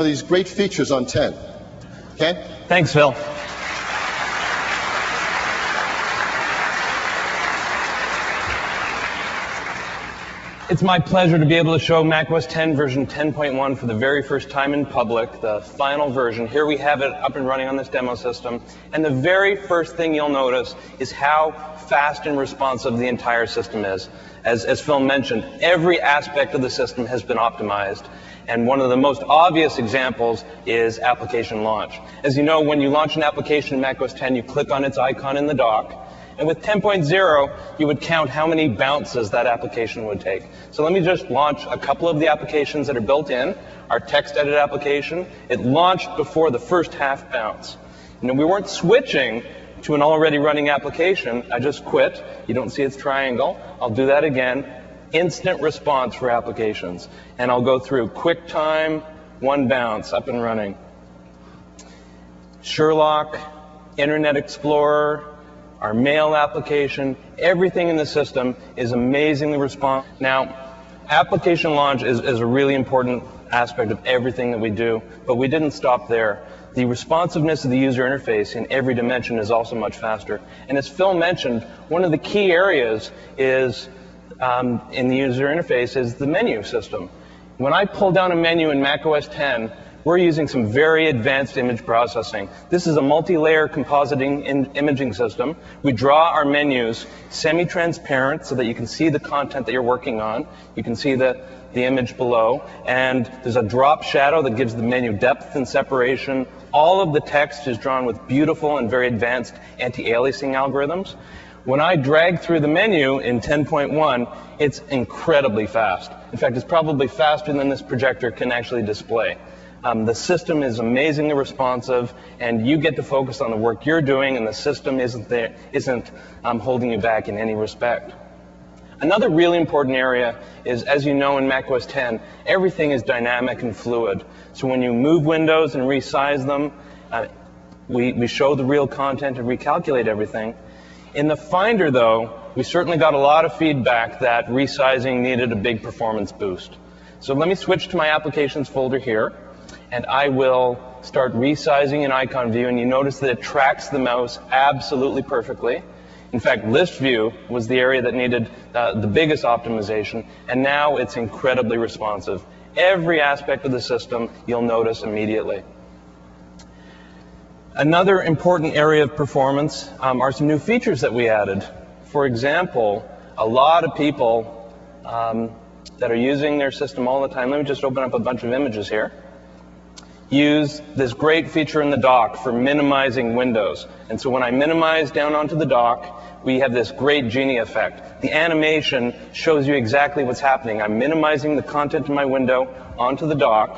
these great features on 10. Okay? Thanks, Phil. It's my pleasure to be able to show macOS 10 version 10.1 for the very first time in public, the final version. Here we have it up and running on this demo system. And the very first thing you'll notice is how fast and responsive the entire system is. As Phil mentioned, every aspect of the system has been optimized. And one of the most obvious examples is application launch. As you know, when you launch an application in macOS 10, you click on its icon in the dock. And with 10.0, you would count how many bounces that application would take. So let me just launch a couple of the applications that are built in. Our text edit application, it launched before the first half bounce. We weren't switching to an already running application. I just quit. You don't see its triangle. I'll do that again. Instant response for applications. And I'll go through QuickTime, 1 bounce, up and running. Sherlock, Internet Explorer, our mail application, everything in the system is amazingly responsive. Now, application launch is a really important aspect of everything that we do, but we didn't stop there. The responsiveness of the user interface in every dimension is also much faster. And as Phil mentioned, one of the key areas is in the user interface is the menu system. When I pull down a menu in macOS 10, we're using some very advanced image processing. This is a multi-layer compositing imaging system. We draw our menus semi-transparent so that you can see the content that you're working on. You can see the image below. And there's a drop shadow that gives the menu depth and separation. All of the text is drawn with beautiful and very advanced anti-aliasing algorithms. When I drag through the menu in 10.1, it's incredibly fast. In fact, it's probably faster than this projector can actually display. The system is amazingly responsive, and you get to focus on the work you're doing, and the system isn't holding you back in any respect. Another really important area is, as you know in macOS 10, everything is dynamic and fluid. So when you move windows and resize them, we show the real content and recalculate everything. In the Finder, though, we certainly got a lot of feedback that resizing needed a big performance boost. So let me switch to my Applications folder here. And I will start resizing an icon view, and you notice that it tracks the mouse absolutely perfectly. In fact, list view was the area that needed the biggest optimization, and now it's incredibly responsive. Every aspect of the system you'll notice immediately. Another important area of performance are some new features that we added. For example, a lot of people that are using their system all the time, let me just open up a bunch of images here, use this great feature in the dock for minimizing windows. And so when I minimize down onto the dock, we have this great genie effect. The animation shows you exactly what's happening. I'm minimizing the content in my window onto the dock.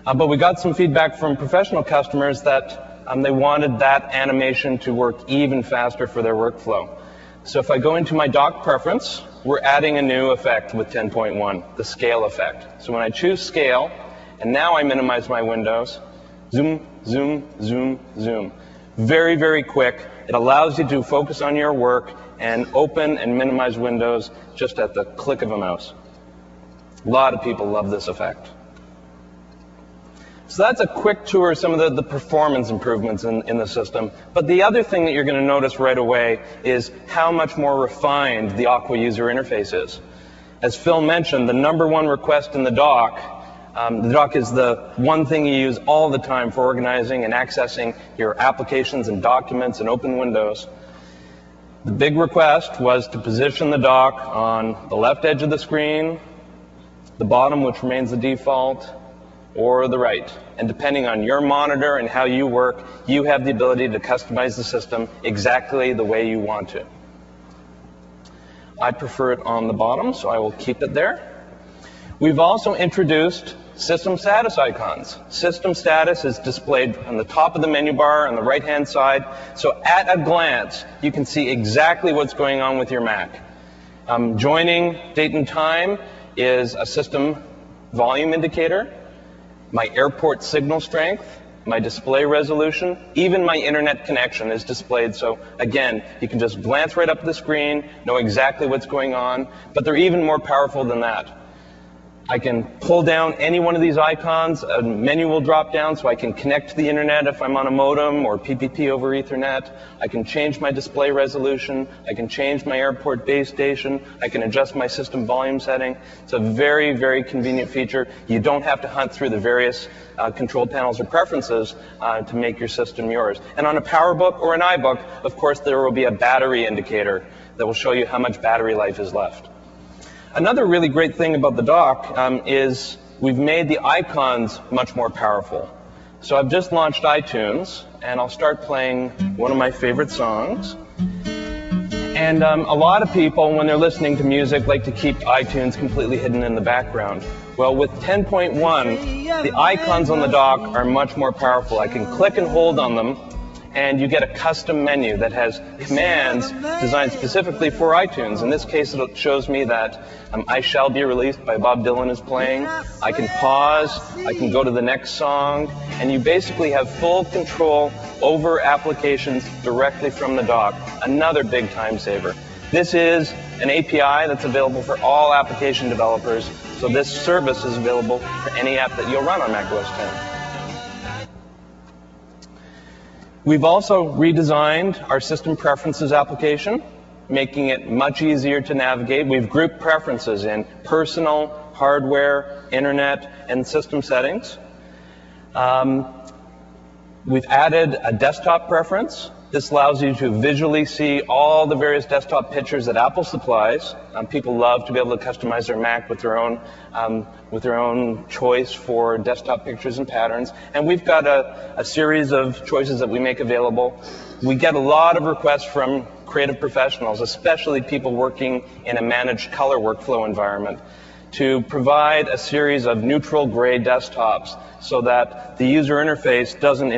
But we got some feedback from professional customers that they wanted that animation to work even faster for their workflow. So if I go into my dock preference, we're adding a new effect with 10.1, the scale effect. So when I choose scale, and now I minimize my windows, zoom, zoom, zoom, zoom. Very, very quick. It allows you to focus on your work and open and minimize windows just at the click of a mouse. A lot of people love this effect. So that's a quick tour of some of the performance improvements in the system. But the other thing that you're going to notice right away is how much more refined the Aqua user interface is. As Phil mentioned, the #1 request in the dock is the one thing you use all the time for organizing and accessing your applications and documents and open windows. The big request was to position the dock on the left edge of the screen, the bottom, which remains the default, or the right. And depending on your monitor and how you work, you have the ability to customize the system exactly the way you want to. I prefer it on the bottom, so I will keep it there. We've also introduced system status icons. System status is displayed on the top of the menu bar on the right-hand side. So at a glance, you can see exactly what's going on with your Mac. Joining date and time is a system volume indicator, my airport signal strength, my display resolution, even my internet connection is displayed. So again, you can just glance right up at the screen, know exactly what's going on, but they're even more powerful than that. I can pull down any one of these icons. A menu will drop down so I can connect to the internet if I'm on a modem or PPP over Ethernet. I can change my display resolution. I can change my airport base station. I can adjust my system volume setting. It's a very, very convenient feature. You don't have to hunt through the various control panels or preferences to make your system yours. And on a PowerBook or an iBook, of course, there will be a battery indicator that will show you how much battery life is left. Another really great thing about the dock is we've made the icons much more powerful. So I've just launched iTunes, and I'll start playing one of my favorite songs. And a lot of people, when they're listening to music, like to keep iTunes completely hidden in the background. Well, with 10.1, the icons on the dock are much more powerful. I can click and hold on them, and you get a custom menu that has commands designed specifically for iTunes. In this case, it shows me that I Shall Be Released by Bob Dylan is playing. I can pause, I can go to the next song, and you basically have full control over applications directly from the dock. Another big time saver. This is an API that's available for all application developers, so this service is available for any app that you'll run on macOS 10. We've also redesigned our system preferences application, making it much easier to navigate. We've grouped preferences in personal, hardware, internet, and system settings. We've added a desktop preference. This allows you to visually see all the various desktop pictures that Apple supplies. People love to be able to customize their Mac with their own choice for desktop pictures and patterns. And we've got a series of choices that we make available. We get a lot of requests from creative professionals, especially people working in a managed color workflow environment, to provide a series of neutral gray desktops so that the user interface doesn't